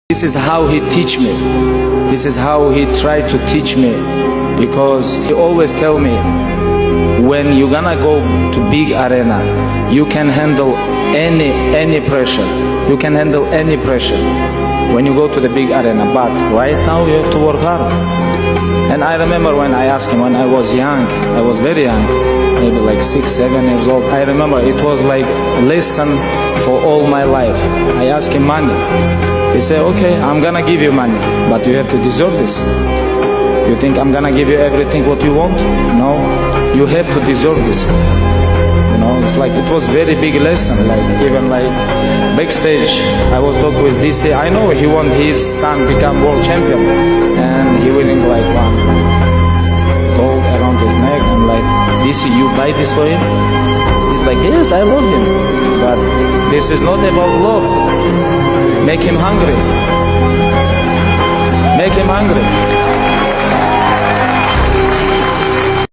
This is how he teach me. This is how he tried to teach me, because he always tell me, when you're gonna go to big arena, you can handle any pressure. You can handle any pressure when you go to the big arena. But right now you have to work hard. And I remember when I asked him when I was young, I was very young, maybe like 6, 7 years old. I remember it was like a lesson for all my life. I asked him money. He said, okay, I'm gonna give you money, but you have to deserve this. You think I'm gonna give you everything what you want? No, you have to deserve this. You know, it's like, it was very big lesson. Like, even like backstage, I was talking with DC. I know he want his son become world champion, and he winning like one gold around his neck. I'm like, DC, you buy this for him? He's like, yes, I love him, but this is not about love. Make him hungry. Make him hungry.